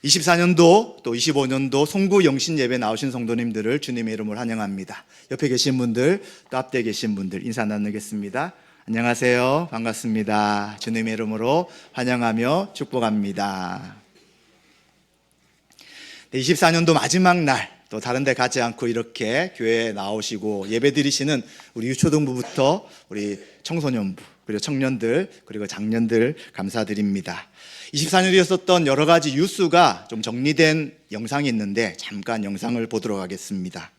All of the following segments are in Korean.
24년도 또 25년도 송구 영신 예배 나오신 성도님들을 주님의 이름으로 환영합니다. 옆에 계신 분들 또 앞에 계신 분들 인사 나누겠습니다. 안녕하세요. 반갑습니다. 주님의 이름으로 환영하며 축복합니다. 24년도 마지막 날 또 다른 데 가지 않고 이렇게 교회에 나오시고 예배 드리시는 우리 유초등부부터 우리 청소년부 그리고 청년들 그리고 장년들 감사드립니다. 24년에 있었던 여러 가지 뉴스가 좀 정리된 영상이 있는데 잠깐 영상을 보도록 하겠습니다.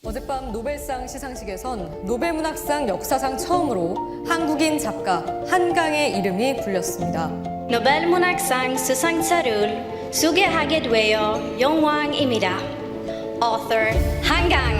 어젯밤 노벨상 시상식에선 노벨문학상 역사상 처음으로 한국인 작가 한강의 이름이 불렸습니다. 노벨문학상 수상자를 소개하게 되어 영광입니다. Author 한강.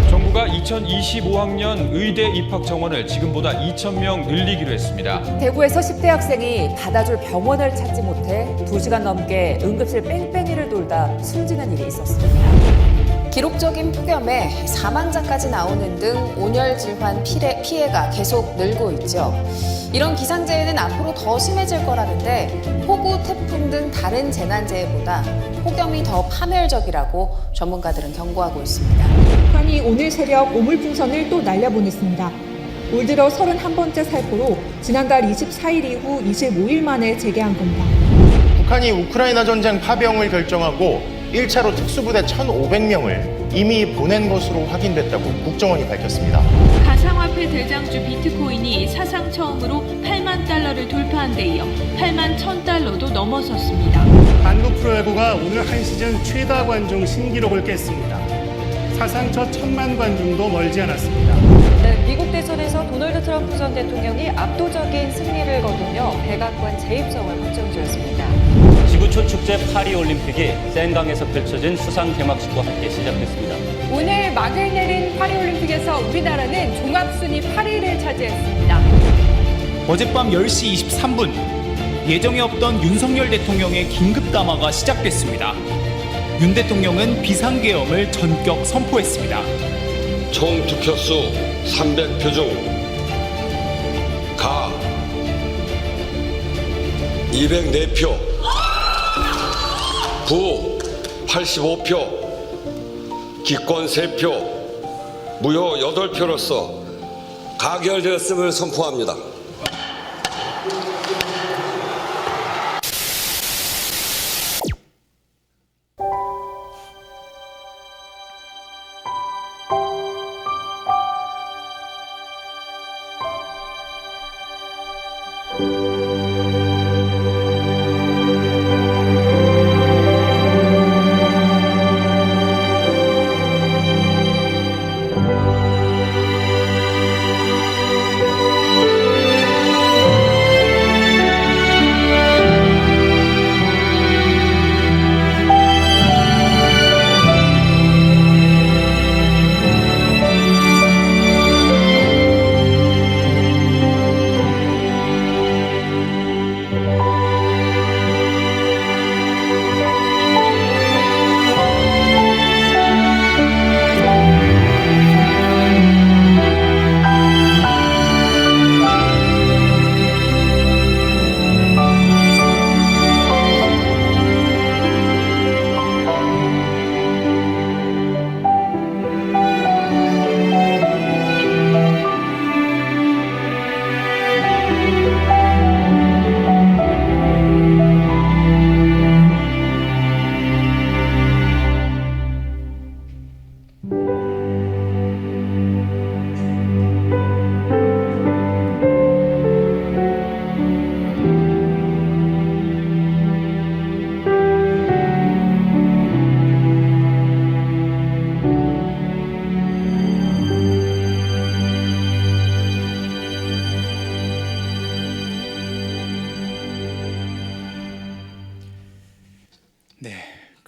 정부가 2025학년 의대 입학 정원을 지금보다 2,000명 늘리기로 했습니다. 대구에서 10대 학생이 받아줄 병원을 찾지 못해 2시간 넘게 응급실 뺑뺑이를 돌다 숨지는 일이 있었습니다. 기록적인 폭염에 사망자까지 나오는 등 온열 질환 피해가 계속 늘고 있죠. 이런 기상재해는 앞으로 더 심해질 거라는데 폭우, 태풍 등 다른 재난재해보다 폭염이 더 파멸적이라고 전문가들은 경고하고 있습니다. 북한이 오늘 새벽 오물풍선을 또 날려보냈습니다. 올 들어 31번째 살포로 지난달 24일 이후 25일 만에 재개한 겁니다. 북한이 우크라이나 전쟁 파병을 결정하고 1차로 특수부대 1,500명을 이미 보낸 것으로 확인됐다고 국정원이 밝혔습니다. 가상화폐 대장주 비트코인이 사상 처음으로 8만 달러를 돌파한 데 이어 8만 1,000달러도 넘어섰습니다. 한국 프로야구가 오늘 한 시즌 최다 관중 신기록을 깼습니다. 사상 첫 1,000만 관중도 멀지 않았습니다. 네, 미국 대선에서 도널드 트럼프 전 대통령이 압도적인 승리를 거두며 백악관 재입성을 확정지었습니다. 지구 초축제 파리올림픽이 센강에서 펼쳐진 수상 개막식과 함께 시작됐습니다. 오늘 막을 내린 파리올림픽에서 우리나라는 종합순위 8위를 차지했습니다. 어젯밤 10시 23분 예정에 없던 윤석열 대통령의 긴급 담화가 시작됐습니다. 윤 대통령은 비상계엄을 전격 선포했습니다. 총 득표수 300표 중 가 204표, 부 85표, 기권 3표, 무효 8표로서 가결되었음을 선포합니다.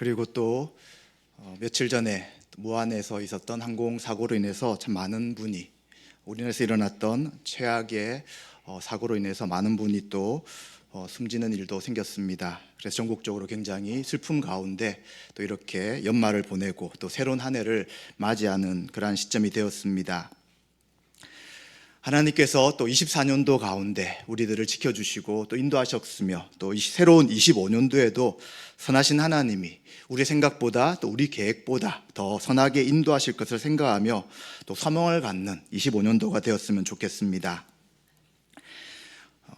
그리고 또 며칠 전에 무안에서 있었던 항공사고로 인해서 참 많은 분이 우리나라에서 일어났던 최악의 사고로 인해서 많은 분이 또 숨지는 일도 생겼습니다. 그래서 전국적으로 굉장히 슬픔 가운데 또 이렇게 연말을 보내고 또 새로운 한 해를 맞이하는 그러한 시점이 되었습니다. 하나님께서 또 24년도 가운데 우리들을 지켜주시고 또 인도하셨으며 또 새로운 25년도에도 선하신 하나님이 우리 생각보다 또 우리 계획보다 더 선하게 인도하실 것을 생각하며 또 소망을 갖는 25년도가 되었으면 좋겠습니다.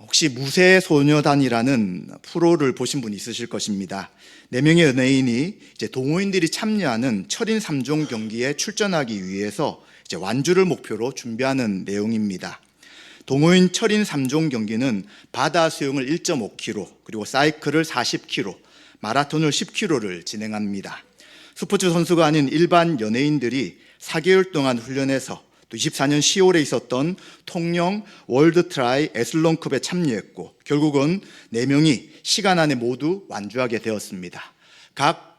혹시 무쇠소녀단이라는 프로를 보신 분 있으실 것입니다. 4명의 연예인이 이제 동호인들이 참여하는 철인 3종 경기에 출전하기 위해서 이제 완주를 목표로 준비하는 내용입니다. 동호인 철인 3종 경기는 바다 수영을 1.5km, 그리고 사이클을 40km, 마라톤을 10km를 진행합니다. 스포츠 선수가 아닌 일반 연예인들이 4개월 동안 훈련해서 또 24년 10월에 있었던 통영 월드 트라이 애슬론컵에 참여했고 결국은 4명이 시간 안에 모두 완주하게 되었습니다. 각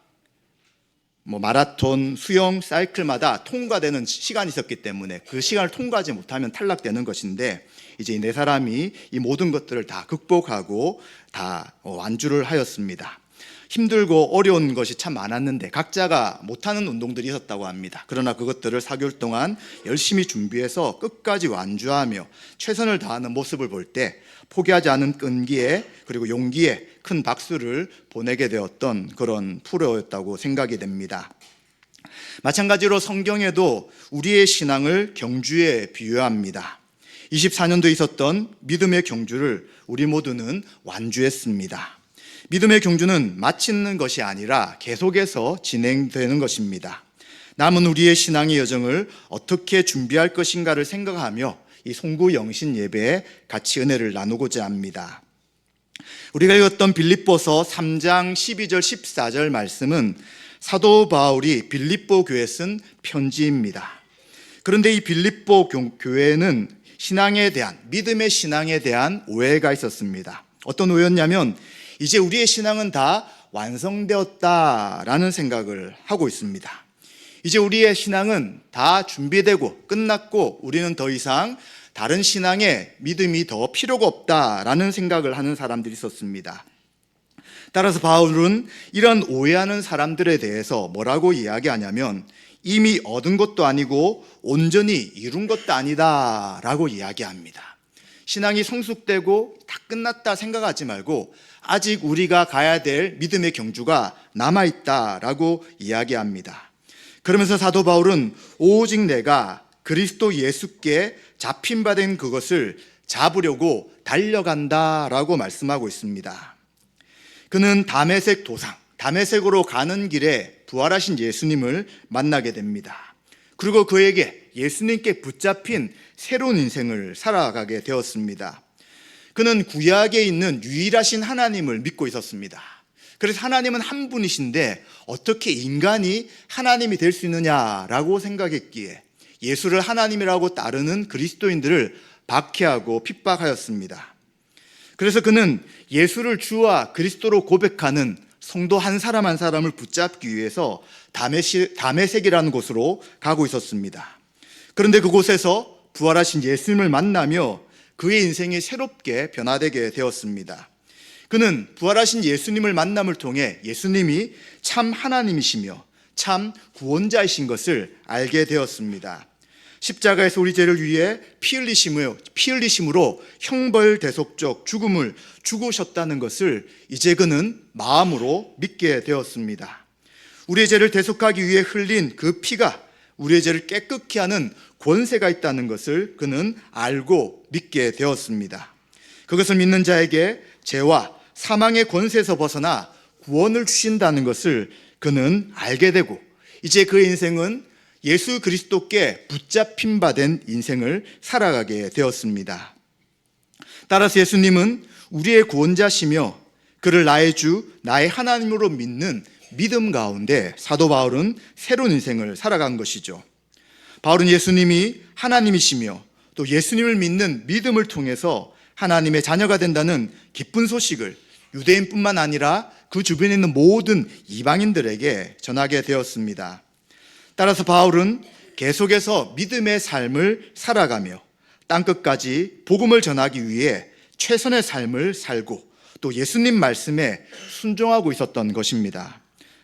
마라톤, 수영, 사이클마다 통과되는 시간이 있었기 때문에 그 시간을 통과하지 못하면 탈락되는 것인데 이제 이 4사람이 이 모든 것들을 다 극복하고 다 완주를 하였습니다. 힘들고 어려운 것이 참 많았는데 각자가 못하는 운동들이 있었다고 합니다. 그러나 그것들을 4개월 동안 열심히 준비해서 끝까지 완주하며 최선을 다하는 모습을 볼 때 포기하지 않은 끈기에 그리고 용기에 큰 박수를 보내게 되었던 그런 프로였다고 생각이 됩니다. 마찬가지로 성경에도 우리의 신앙을 경주에 비유합니다. 24년도에 있었던 믿음의 경주를 우리 모두는 완주했습니다. 믿음의 경주는 마치는 것이 아니라 계속해서 진행되는 것입니다. 남은 우리의 신앙의 여정을 어떻게 준비할 것인가를 생각하며 이 송구 영신 예배에 같이 은혜를 나누고자 합니다. 우리가 읽었던 빌립보서 3장 12절 14절 말씀은 사도 바울이 빌립보 교회에 쓴 편지입니다. 그런데 이 빌립보 교회는 신앙에 대한, 믿음의 신앙에 대한 오해가 있었습니다. 어떤 오해였냐면 이제 우리의 신앙은 다 완성되었다라는 생각을 하고 있습니다. 이제 우리의 신앙은 다 준비되고 끝났고 우리는 더 이상 다른 신앙의 믿음이 더 필요가 없다라는 생각을 하는 사람들이 있었습니다. 따라서 바울은 이런 오해하는 사람들에 대해서 뭐라고 이야기하냐면 이미 얻은 것도 아니고 온전히 이룬 것도 아니다라고 이야기합니다. 신앙이 성숙되고 다 끝났다 생각하지 말고 아직 우리가 가야 될 믿음의 경주가 남아있다라고 이야기합니다. 그러면서 사도 바울은 오직 내가 그리스도 예수께 잡힌 바 된 그것을 잡으려고 달려간다라고 말씀하고 있습니다. 그는 다메섹 도상, 다메섹으로 가는 길에 부활하신 예수님을 만나게 됩니다. 그리고 그에게 예수님께 붙잡힌 새로운 인생을 살아가게 되었습니다. 그는 구약에 있는 유일하신 하나님을 믿고 있었습니다. 그래서 하나님은 한 분이신데 어떻게 인간이 하나님이 될 수 있느냐라고 생각했기에 예수를 하나님이라고 따르는 그리스도인들을 박해하고 핍박하였습니다. 그래서 그는 예수를 주와 그리스도로 고백하는 성도 한 사람 한 사람을 붙잡기 위해서 다메섹이라는 곳으로 가고 있었습니다. 그런데 그곳에서 부활하신 예수님을 만나며 그의 인생이 새롭게 변화되게 되었습니다. 그는 부활하신 예수님을 만남을 통해 예수님이 참 하나님이시며 참 구원자이신 것을 알게 되었습니다. 십자가에서 우리 죄를 위해 피 흘리심으로 형벌대속적 죽음을 죽으셨다는 것을 이제 그는 마음으로 믿게 되었습니다. 우리의 죄를 대속하기 위해 흘린 그 피가 우리의 죄를 깨끗게 하는 권세가 있다는 것을 그는 알고 믿게 되었습니다. 그것을 믿는 자에게 죄와 사망의 권세에서 벗어나 구원을 주신다는 것을 그는 알게 되고 이제 그의 인생은 예수 그리스도께 붙잡힌 바 된 인생을 살아가게 되었습니다. 따라서 예수님은 우리의 구원자시며 그를 나의 주, 나의 하나님으로 믿는 믿음 가운데 사도 바울은 새로운 인생을 살아간 것이죠. 바울은 예수님이 하나님이시며 또 예수님을 믿는 믿음을 통해서 하나님의 자녀가 된다는 기쁜 소식을 유대인뿐만 아니라 그 주변에 있는 모든 이방인들에게 전하게 되었습니다. 따라서 바울은 계속해서 믿음의 삶을 살아가며 땅끝까지 복음을 전하기 위해 최선의 삶을 살고 또 예수님 말씀에 순종하고 있었던 것입니다.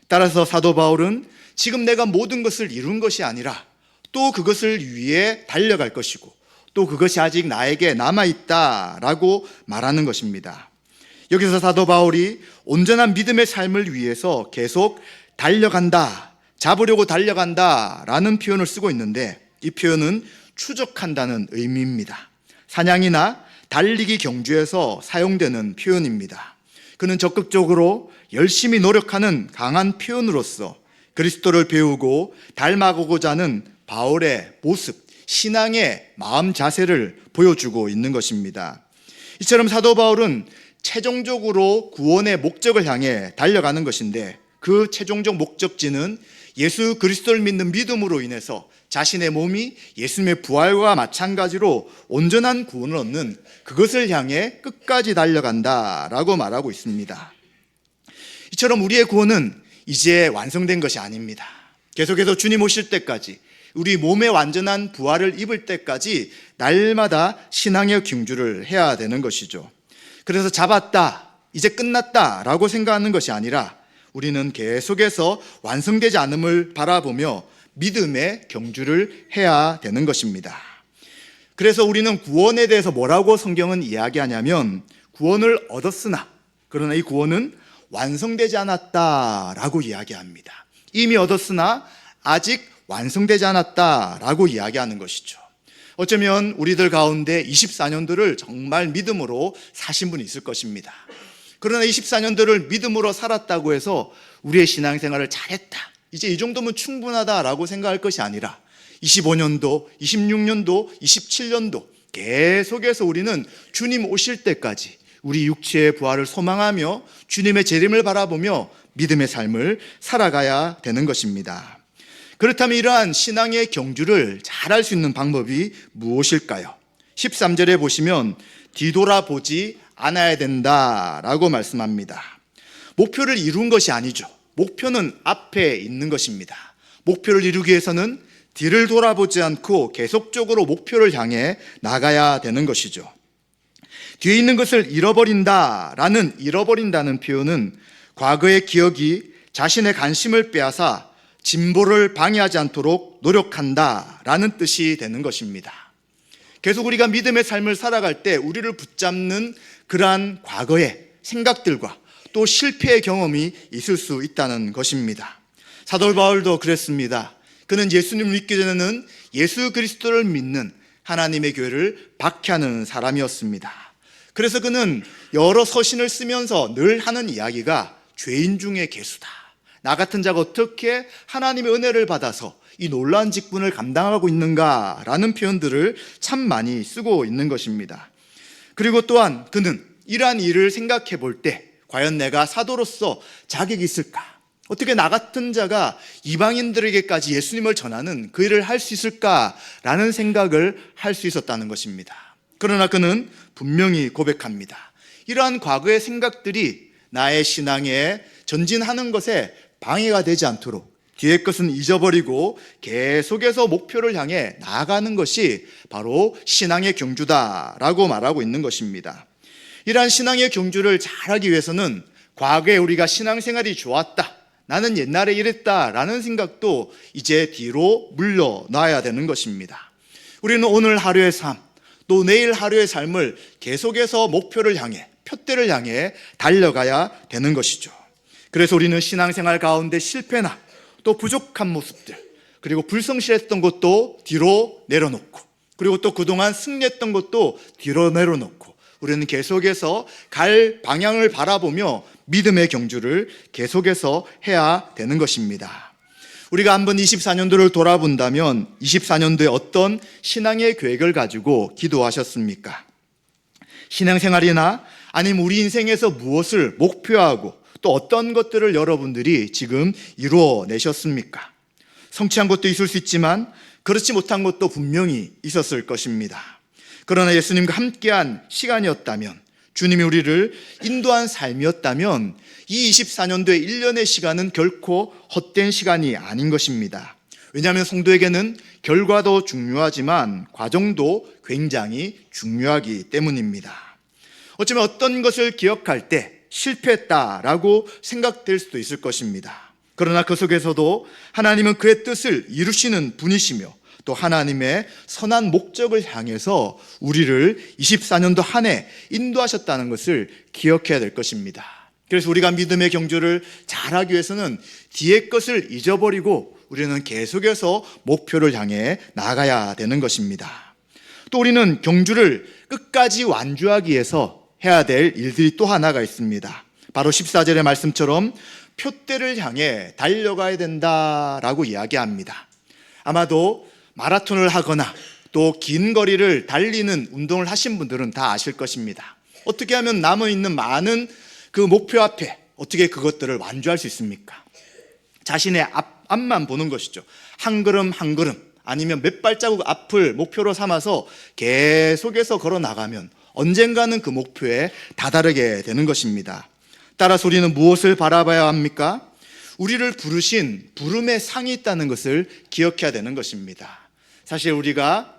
따라서 사도 바울은 지금 내가 모든 것을 이룬 것이 아니라 또 그것을 위해 달려갈 것이고 또 그것이 아직 나에게 남아있다라고 말하는 것입니다. 여기서 사도 바울이 온전한 믿음의 삶을 위해서 계속 달려간다, 잡으려고 달려간다라는 표현을 쓰고 있는데, 이 표현은 추적한다는 의미입니다. 사냥이나 달리기 경주에서 사용되는 표현입니다. 그는 적극적으로 열심히 노력하는 강한 표현으로서 그리스도를 배우고 닮아가고자 하는 바울의 모습, 신앙의 마음 자세를 보여주고 있는 것입니다. 이처럼 사도 바울은 최종적으로 구원의 목적을 향해 달려가는 것인데, 그 최종적 목적지는 예수 그리스도를 믿는 믿음으로 인해서 자신의 몸이 예수님의 부활과 마찬가지로 온전한 구원을 얻는 그것을 향해 끝까지 달려간다라고 말하고 있습니다. 이처럼 우리의 구원은 이제 완성된 것이 아닙니다. 계속해서 주님 오실 때까지, 우리 몸의 완전한 부활을 입을 때까지 날마다 신앙의 경주를 해야 되는 것이죠. 그래서 잡았다, 이제 끝났다라고 생각하는 것이 아니라 우리는 계속해서 완성되지 않음을 바라보며 믿음의 경주를 해야 되는 것입니다. 그래서 우리는 구원에 대해서 뭐라고 성경은 이야기하냐면, 구원을 얻었으나 그러나 이 구원은 완성되지 않았다라고 이야기합니다. 이미 얻었으나 아직 완성되지 않았다라고 이야기하는 것이죠. 어쩌면 우리들 가운데 24년도를 정말 믿음으로 사신 분이 있을 것입니다. 그러나 24년도를 믿음으로 살았다고 해서 우리의 신앙생활을 잘했다, 이제 이 정도면 충분하다라고 생각할 것이 아니라 25년도, 26년도, 27년도 계속해서 우리는 주님 오실 때까지 우리 육체의 부활을 소망하며 주님의 재림을 바라보며 믿음의 삶을 살아가야 되는 것입니다. 그렇다면 이러한 신앙의 경주를 잘할 수 있는 방법이 무엇일까요? 13절에 보시면 뒤돌아보지 않아야 된다라고 말씀합니다. 목표를 이룬 것이 아니죠. 목표는 앞에 있는 것입니다. 목표를 이루기 위해서는 뒤를 돌아보지 않고 계속적으로 목표를 향해 나가야 되는 것이죠. 뒤에 있는 것을 잃어버린다라는 잃어버린다는 표현은 과거의 기억이 자신의 관심을 빼앗아 진보를 방해하지 않도록 노력한다라는 뜻이 되는 것입니다. 계속 우리가 믿음의 삶을 살아갈 때 우리를 붙잡는 그러한 과거의 생각들과 또 실패의 경험이 있을 수 있다는 것입니다. 사도 바울도 그랬습니다. 그는 예수님을 믿기 전에는 예수 그리스도를 믿는 하나님의 교회를 박해하는 사람이었습니다. 그래서 그는 여러 서신을 쓰면서 늘 하는 이야기가 죄인 중에 괴수다, 나 같은 자가 어떻게 하나님의 은혜를 받아서 이 놀라운 직분을 감당하고 있는가라는 표현들을 참 많이 쓰고 있는 것입니다. 그리고 또한 그는 이러한 일을 생각해 볼 때 과연 내가 사도로서 자격이 있을까? 어떻게 나 같은 자가 이방인들에게까지 예수님을 전하는 그 일을 할 수 있을까라는 생각을 할 수 있었다는 것입니다. 그러나 그는 분명히 고백합니다. 이러한 과거의 생각들이 나의 신앙에 전진하는 것에 방해가 되지 않도록 뒤의 것은 잊어버리고 계속해서 목표를 향해 나아가는 것이 바로 신앙의 경주다라고 말하고 있는 것입니다. 이러한 신앙의 경주를 잘하기 위해서는 과거에 우리가 신앙생활이 좋았다, 나는 옛날에 이랬다라는 생각도 이제 뒤로 물러놔야 되는 것입니다. 우리는 오늘 하루의 삶, 또 내일 하루의 삶을 계속해서 목표를 향해, 표대를 향해 달려가야 되는 것이죠. 그래서 우리는 신앙생활 가운데 실패나 또 부족한 모습들, 그리고 불성실했던 것도 뒤로 내려놓고, 그리고 또 그동안 승리했던 것도 뒤로 내려놓고, 우리는 계속해서 갈 방향을 바라보며 믿음의 경주를 계속해서 해야 되는 것입니다. 우리가 한번 24년도를 돌아본다면 24년도에 어떤 신앙의 계획을 가지고 기도하셨습니까? 신앙생활이나 아니면 우리 인생에서 무엇을 목표하고 또 어떤 것들을 여러분들이 지금 이루어내셨습니까? 성취한 것도 있을 수 있지만 그렇지 못한 것도 분명히 있었을 것입니다. 그러나 예수님과 함께한 시간이었다면, 주님이 우리를 인도한 삶이었다면 이 24년도의 1년의 시간은 결코 헛된 시간이 아닌 것입니다. 왜냐하면 성도에게는 결과도 중요하지만 과정도 굉장히 중요하기 때문입니다. 어쩌면 어떤 것을 기억할 때 실패했다라고 생각될 수도 있을 것입니다. 그러나 그 속에서도 하나님은 그의 뜻을 이루시는 분이시며 또 하나님의 선한 목적을 향해서 우리를 24년도 한 해 인도하셨다는 것을 기억해야 될 것입니다. 그래서 우리가 믿음의 경주를 잘하기 위해서는 뒤의 것을 잊어버리고 우리는 계속해서 목표를 향해 나가야 되는 것입니다. 또 우리는 경주를 끝까지 완주하기 위해서 해야 될 일들이 또 하나가 있습니다. 바로 14절의 말씀처럼 표대를 향해 달려가야 된다라고 이야기합니다. 아마도 마라톤을 하거나 또 긴 거리를 달리는 운동을 하신 분들은 다 아실 것입니다. 어떻게 하면 남아있는 많은 그 목표 앞에 어떻게 그것들을 완주할 수 있습니까? 자신의 앞만 보는 것이죠. 한 걸음 한 걸음 아니면 몇 발자국 앞을 목표로 삼아서 계속해서 걸어 나가면 언젠가는 그 목표에 다다르게 되는 것입니다. 따라서 우리는 무엇을 바라봐야 합니까? 우리를 부르신 부름의 상이 있다는 것을 기억해야 되는 것입니다. 사실 우리가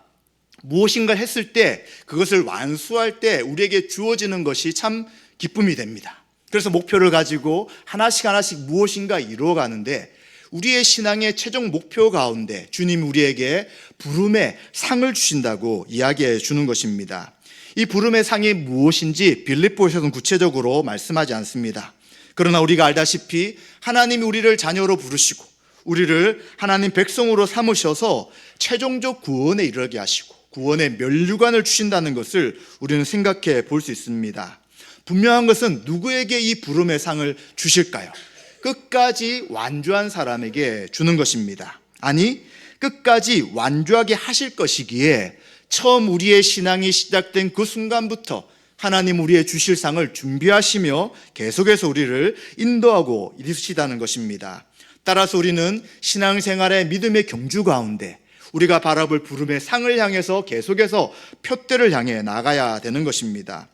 무엇인가 했을 때 그것을 완수할 때 우리에게 주어지는 것이 참 기쁨이 됩니다. 그래서 목표를 가지고 하나씩 무엇인가 이루어가는데 우리의 신앙의 최종 목표 가운데 주님 우리에게 부름의 상을 주신다고 이야기해 주는 것입니다. 이 부름의 상이 무엇인지 빌립보에서는 구체적으로 말씀하지 않습니다. 그러나 우리가 알다시피 하나님이 우리를 자녀로 부르시고 우리를 하나님 백성으로 삼으셔서 최종적 구원에 이르게 하시고 구원의 면류관을 주신다는 것을 우리는 생각해 볼 수 있습니다. 분명한 것은 누구에게 이 부름의 상을 주실까요? 끝까지 완주한 사람에게 주는 것입니다. 아니, 끝까지 완주하게 하실 것이기에 처음 우리의 신앙이 시작된 그 순간부터 하나님 우리의 주실 상을 준비하시며 계속해서 우리를 인도하고 이르시다는 것입니다. 따라서 우리는 신앙생활의 믿음의 경주 가운데 우리가 바라볼 부름의 상을 향해서 계속해서 표대를 향해 나가야 되는 것입니다.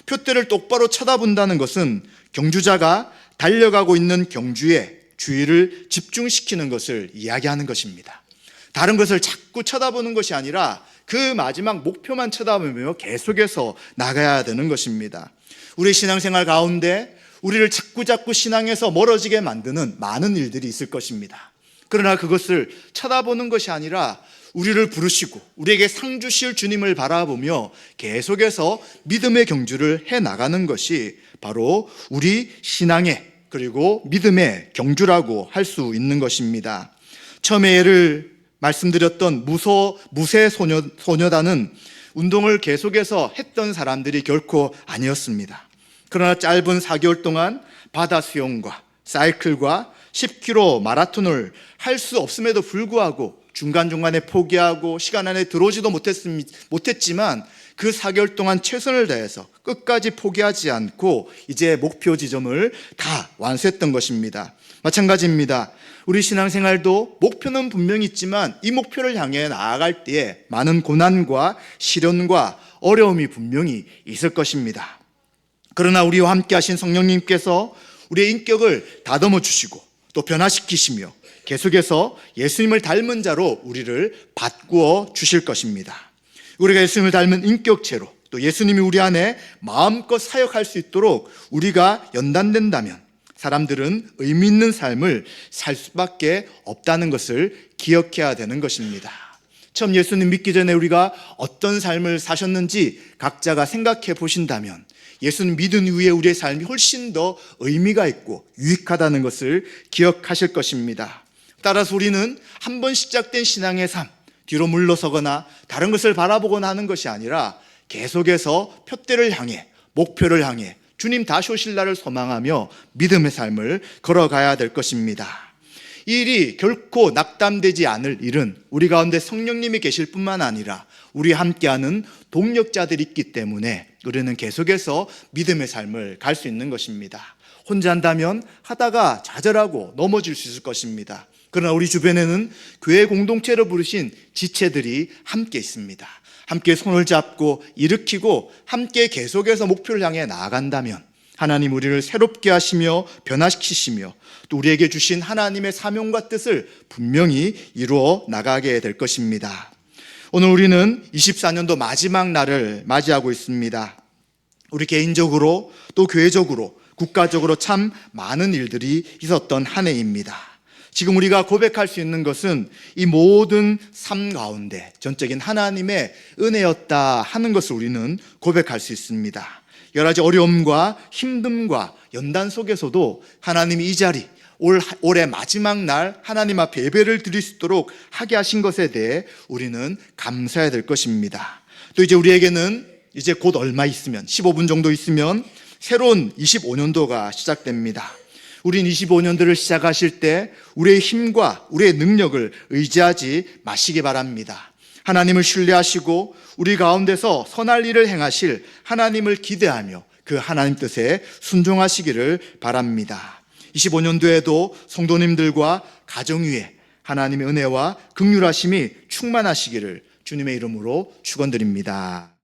표대를 똑바로 쳐다본다는 것은 경주자가 달려가고 있는 경주에 주의를 집중시키는 것을 이야기하는 것입니다. 다른 것을 자꾸 쳐다보는 것이 아니라 그 마지막 목표만 쳐다보며 계속해서 나가야 되는 것입니다. 우리 신앙생활 가운데 우리를 자꾸 신앙에서 멀어지게 만드는 많은 일들이 있을 것입니다. 그러나 그것을 쳐다보는 것이 아니라 우리를 부르시고 우리에게 상 주실 주님을 바라보며 계속해서 믿음의 경주를 해나가는 것이 바로 우리 신앙의 그리고 믿음의 경주라고 할 수 있는 것입니다. 처음에 예를 말씀드렸던 무쇠 소녀단은 운동을 계속해서 했던 사람들이 결코 아니었습니다. 그러나 짧은 4개월 동안 바다 수영과 사이클과 10km 마라톤을 할 수 없음에도 불구하고 중간중간에 포기하고 시간 안에 들어오지도 못했지만 그 4개월 동안 최선을 다해서 끝까지 포기하지 않고 이제 목표 지점을 다 완수했던 것입니다. 마찬가지입니다. 우리 신앙생활도 목표는 분명히 있지만 이 목표를 향해 나아갈 때에 많은 고난과 시련과 어려움이 분명히 있을 것입니다. 그러나 우리와 함께 하신 성령님께서 우리의 인격을 다듬어 주시고 또 변화시키시며 계속해서 예수님을 닮은 자로 우리를 바꾸어 주실 것입니다. 우리가 예수님을 닮은 인격체로 또 예수님이 우리 안에 마음껏 사역할 수 있도록 우리가 연단된다면 사람들은 의미 있는 삶을 살 수밖에 없다는 것을 기억해야 되는 것입니다. 처음 예수님 믿기 전에 우리가 어떤 삶을 사셨는지 각자가 생각해 보신다면 예수님 믿은 이후에 우리의 삶이 훨씬 더 의미가 있고 유익하다는 것을 기억하실 것입니다. 따라서 우리는 한 번 시작된 신앙의 삶, 뒤로 물러서거나 다른 것을 바라보거나 하는 것이 아니라 계속해서 표대를 향해 목표를 향해 주님 다시 오실 날을 소망하며 믿음의 삶을 걸어가야 될 것입니다. 이 일이 결코 낙담되지 않을 일은 우리 가운데 성령님이 계실 뿐만 아니라 우리 함께하는 동력자들이 있기 때문에 우리는 계속해서 믿음의 삶을 갈 수 있는 것입니다. 혼자 한다면 하다가 좌절하고 넘어질 수 있을 것입니다. 그러나 우리 주변에는 교회 공동체로 부르신 지체들이 함께 있습니다. 함께 손을 잡고 일으키고 함께 계속해서 목표를 향해 나아간다면 하나님 우리를 새롭게 하시며 변화시키시며 또 우리에게 주신 하나님의 사명과 뜻을 분명히 이루어 나가게 될 것입니다. 오늘 우리는 24년도 마지막 날을 맞이하고 있습니다. 우리 개인적으로 또 교회적으로 국가적으로 참 많은 일들이 있었던 한 해입니다. 지금 우리가 고백할 수 있는 것은 이 모든 삶 가운데 전적인 하나님의 은혜였다 하는 것을 우리는 고백할 수 있습니다. 여러 가지 어려움과 힘듦과 연단 속에서도 하나님이 이 자리, 올해 마지막 날 하나님 앞에 예배를 드릴 수 있도록 하게 하신 것에 대해 우리는 감사해야 될 것입니다. 또 이제 우리에게는 이제 곧 얼마 있으면 15분 정도 있으면 새로운 25년도가 시작됩니다. 우린 25년도를 시작하실 때 우리의 힘과 우리의 능력을 의지하지 마시기 바랍니다. 하나님을 신뢰하시고 우리 가운데서 선할 일을 행하실 하나님을 기대하며 그 하나님 뜻에 순종하시기를 바랍니다. 25년도에도 성도님들과 가정 위에 하나님의 은혜와 긍휼하심이 충만하시기를 주님의 이름으로 축원드립니다.